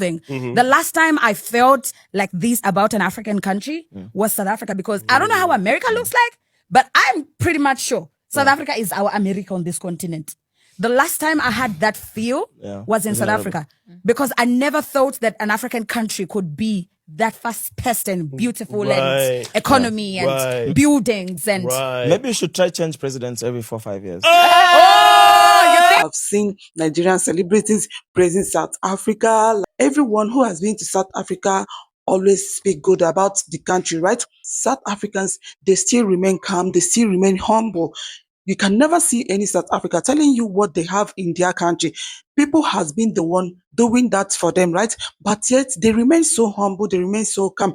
thing. The last time I felt like this about an African country was South Africa, because I don't know how America looks like, but I'm pretty much sure South Africa is our America on this continent. The last time I had that feel was in South Africa, because I never thought that an African country could be that fast-paced and beautiful and economy and buildings and maybe you should try change presidents every 4 or 5 years. I've seen Nigerian celebrities praising South Africa. Everyone who has been to South Africa always speak good about the country, right? South Africans, they still remain calm, they still remain humble. You can never see any South Africa telling you what they have in their country. People has been the one doing that for them, right? But yet they remain so humble, they remain so calm.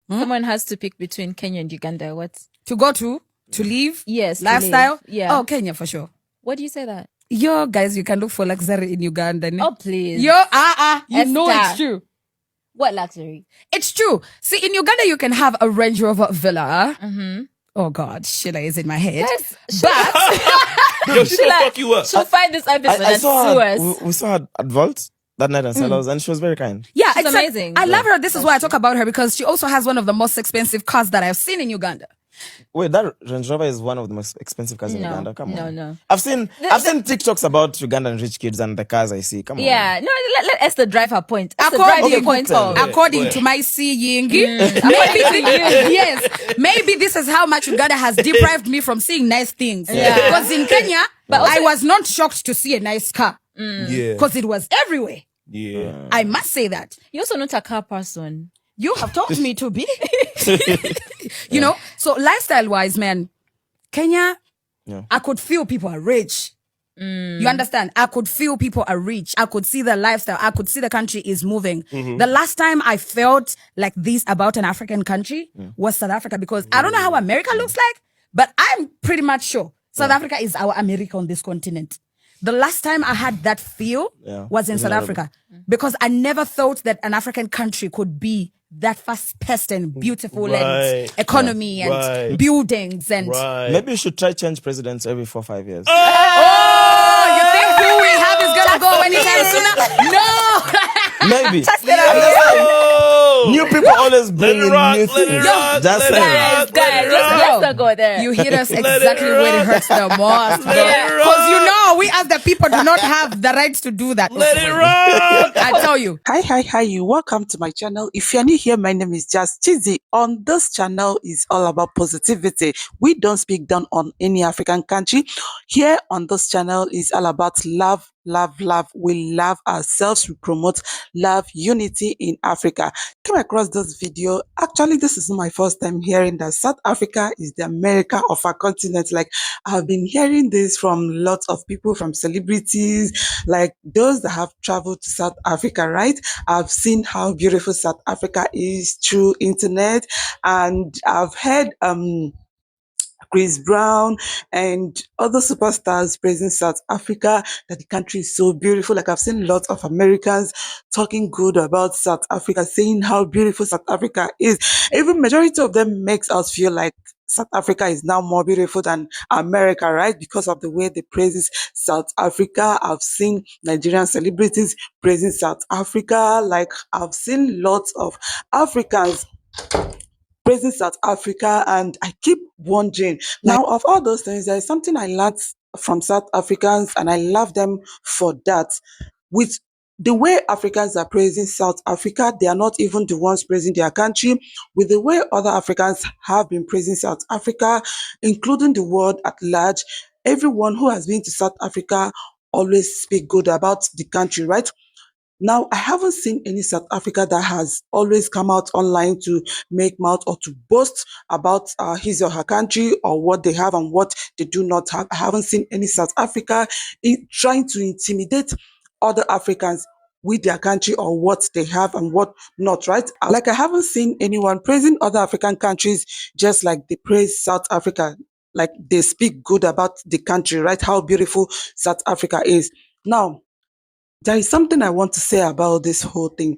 Someone has to pick between Kenya and Uganda. What? To go to live? Yes. Lifestyle? To live. Yeah. Oh, Kenya for sure. What do you say that? Yo, guys, you can look for luxury in Uganda. Oh, please. Yo, you know it's true. What luxury? It's true. See, in Uganda, you can have a Range Rover villa. Oh, God, Sheila is in my head. Yo, she'll fuck you up. She'll find this episode I and saw sue her, us. we saw her at Vault that night and Sellers, and she was very kind. Yeah, She's amazing. I love her. This is why I talk about her, because she also has one of the most expensive cars that I've seen in Uganda. Wait, that Range Rover is one of the most expensive cars in Uganda. Come on. No. I've seen TikToks about Ugandan rich kids and the cars I see. Come on. Yeah, no, let Esther drive her point. Esther, drive your point home. According to my seeing, maybe this is how much Uganda has deprived me from seeing nice things. Because in Kenya, I was not shocked to see a nice car. Because it was everywhere. Yeah. I must say that. You're also not a car person. You have taught me to be. You know, so lifestyle-wise, man, Kenya, I could feel people are rich. You understand? I could feel people are rich. I could see the lifestyle. I could see the country is moving. The last time I felt like this about an African country was South Africa, because I don't know how America looks like, but I'm pretty much sure South Africa is our America on this continent. The last time I had that feel was in South Africa, because I never thought that an African country could be that fast-paced and beautiful and economy and buildings and maybe you should try change presidents every 4 or 5 years. You think who we have is gonna go anytime sooner? No. Maybe. New people always bring in new things. Just saying. Guys, let's not go there. You hit us exactly where it hurts the most. Because you know, we as the people do not have the right to do that. Let it rock. I tell you. Hi, you welcome to my channel. If you're new here, my name is justchizy. On this channel is all about positivity. We don't speak down on any African country. Here on this channel is all about love. We love ourselves. We promote love, unity in Africa. Came across this video. Actually, this is my first time hearing that South Africa is the America of our continent. Like, I've been hearing this from lots of people, from celebrities, like those that have traveled to South Africa, right? I've seen how beautiful South Africa is through internet, and I've heard Chris Brown and other superstars praising South Africa, that the country is so beautiful. Like, I've seen lots of Americans talking good about South Africa, saying how beautiful South Africa is. Even majority of them makes us feel like South Africa is now more beautiful than America, right? Because of the way they praise South Africa. I've seen Nigerian celebrities praising South Africa. Like, I've seen lots of Africans praising South Africa, and I keep wondering, now, of all those things, there is something I learned from South Africans, and I love them for that. With the way Africans are praising South Africa, they are not even the ones praising their country. With the way other Africans have been praising South Africa, including the world at large, everyone who has been to South Africa always speak good about the country, right? Now, I haven't seen any South Africa that has always come out online to make mouth or to boast about his or her country, or what they have and what they do not have. I haven't seen any South Africa trying to intimidate other Africans with their country or what they have and what not, right? Like, I haven't seen anyone praising other African countries just like they praise South Africa. Like, they speak good about the country, right? How beautiful South Africa is. Now, there is something I want to say about this whole thing.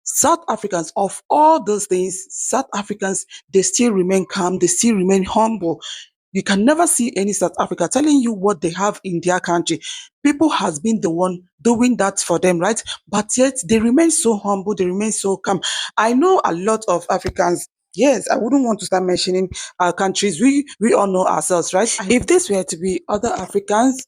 South Africans, of all those things, South Africans, they still remain calm, they still remain humble. You can never see any South Africa telling you what they have in their country. People has been the one doing that for them, right? But yet they remain so humble, they remain so calm. I know a lot of Africans. Yes, I wouldn't want to start mentioning our countries. We all know ourselves, right? If this were to be other Africans,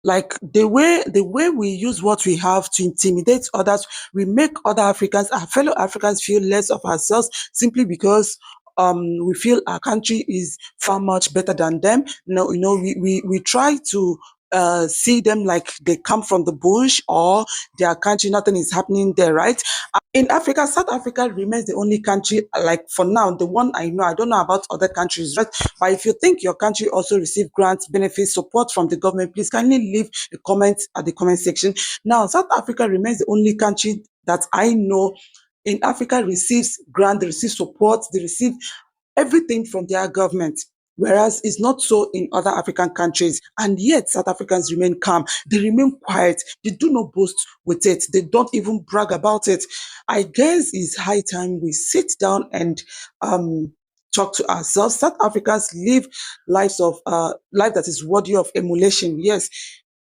like the way we use what we have to intimidate others, we make other Africans, our fellow Africans, feel less of ourselves simply because we feel our country is far much better than them. No, we try to see them like they come from the bush, or their country, nothing is happening there, right? In Africa, South Africa remains the only country, like for now, the one I know. I don't know about other countries, right? But if you think your country also receive grants, benefits, support from the government, please kindly leave a comment at the comment section. Now, South Africa remains the only country that I know in Africa receives grant, they receive support, they receive everything from their government. Whereas it's not so in other African countries. And yet South Africans remain calm. They remain quiet. They do not boast with it. They don't even brag about it. I guess it's high time we sit down and talk to ourselves. South Africans live life that is worthy of emulation. Yes,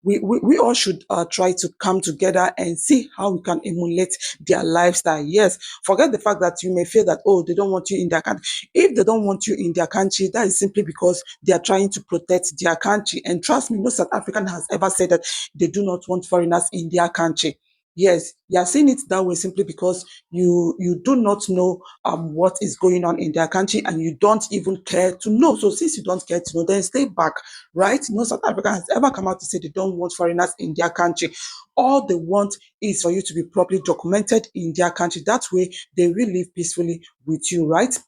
we all should try to come together and see how we can emulate their lifestyle. Yes, forget the fact that you may feel that, oh, they don't want you in their country. If they don't want you in their country, that is simply because they are trying to protect their country. And trust me, no South African has ever said that they do not want foreigners in their country. Yes, you are seeing it that way simply because you do not know what is going on in their country, and you don't even care to know. So since you don't care to know, then stay back, right? No South Africa has ever come out to say they don't want foreigners in their country. All they want is for you to be properly documented in their country. That way they will live peacefully with you, right?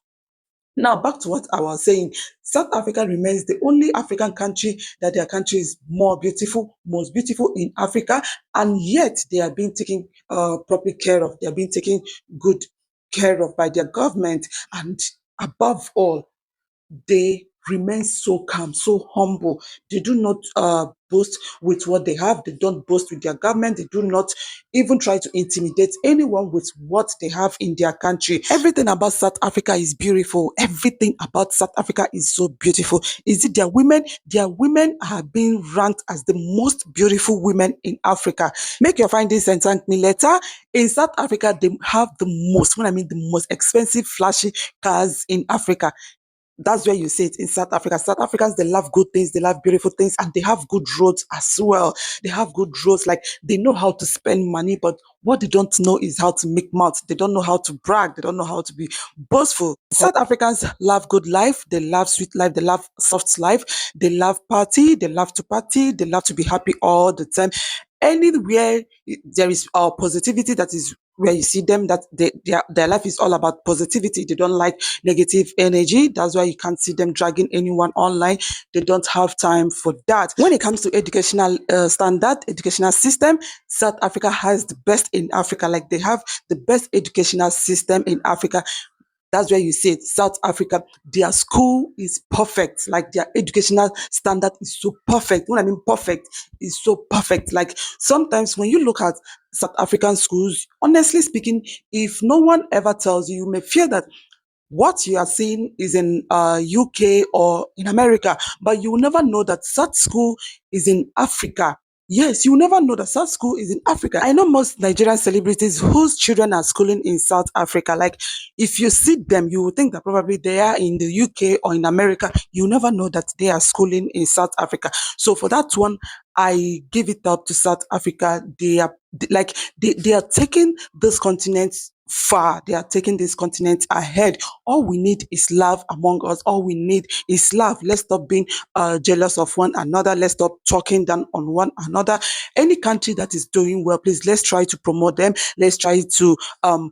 Now, back to what I was saying. South Africa remains the only African country that their country is more beautiful, most beautiful in Africa, and yet they are being taken properly care of. They are being taken good care of by their government, and above all, they remain so calm, so humble. They do not boast with what they have. They don't boast with their government. They do not even try to intimidate anyone with what they have in their country. Everything about South Africa is beautiful. Everything about South Africa is so beautiful. Is it their women? Their women are being ranked as the most beautiful women in Africa. Make your findings and thank me later. In South Africa, they have the most, when I mean the most expensive, flashy cars in Africa. That's where you see it in South Africa. South Africans, they love good things, they love beautiful things, and they have good roads as well. They have good roads, like they know how to spend money, but what they don't know is how to make mouth. They don't know how to brag. They don't know how to be boastful. South Africans love good life. They love sweet life. They love soft life. They love party. They love to party. They love to be happy all the time. Anywhere there is positivity, that is where you see them, that their life is all about positivity. They don't like negative energy. That's why you can't see them dragging anyone online. They don't have time for that. When it comes to educational standard, educational system, South Africa has the best in Africa. Like they have the best educational system in Africa. That's where you see it. South Africa, their school is perfect. Like their educational standard is so perfect. When I mean perfect, is so perfect. Like sometimes when you look at South African schools, honestly speaking, if no one ever tells you, you may feel that what you are seeing is in UK or in America, but you will never know that such school is in Africa. Yes, you will never know that such school is in Africa. I know most Nigerian celebrities whose children are schooling in South Africa. Like, if you see them, you will think that probably they are in the UK or in America. You never know that they are schooling in South Africa. So for that one, I give it up to South Africa. They are taking this continent far. They are taking this continent ahead. All we need is love among us. All we need is love. Let's stop being jealous of one another. Let's stop talking down on one another. Any country that is doing well, please, let's try to promote them. Let's try to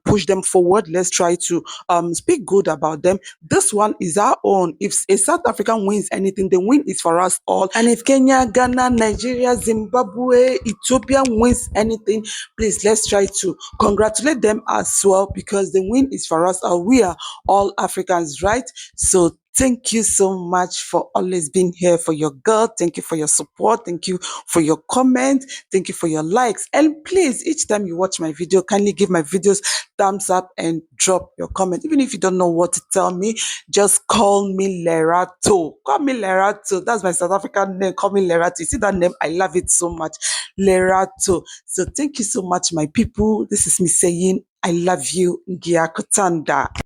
push them forward. Let's try to speak good about them. This one is our own. If a South African wins anything, the win is for us all. And if Kenya, Ghana, Nigeria, Zimbabwe, Ethiopia wins anything, please, let's try to congratulate them as well, because the win is for us. We are all Africans, right? So Thank you so much for always being here for your girl. Thank you for your support. Thank you for your comment. Thank you for your likes. And please, each time you watch my video, kindly give my videos thumbs up and drop your comment. Even if you don't know what to tell me, just call me Lerato. Call me Lerato. That's my South African name. Call me Lerato. You see that name? I love it so much. Lerato. So thank you so much, my people. This is me saying, I love you. Ngia Kutanda.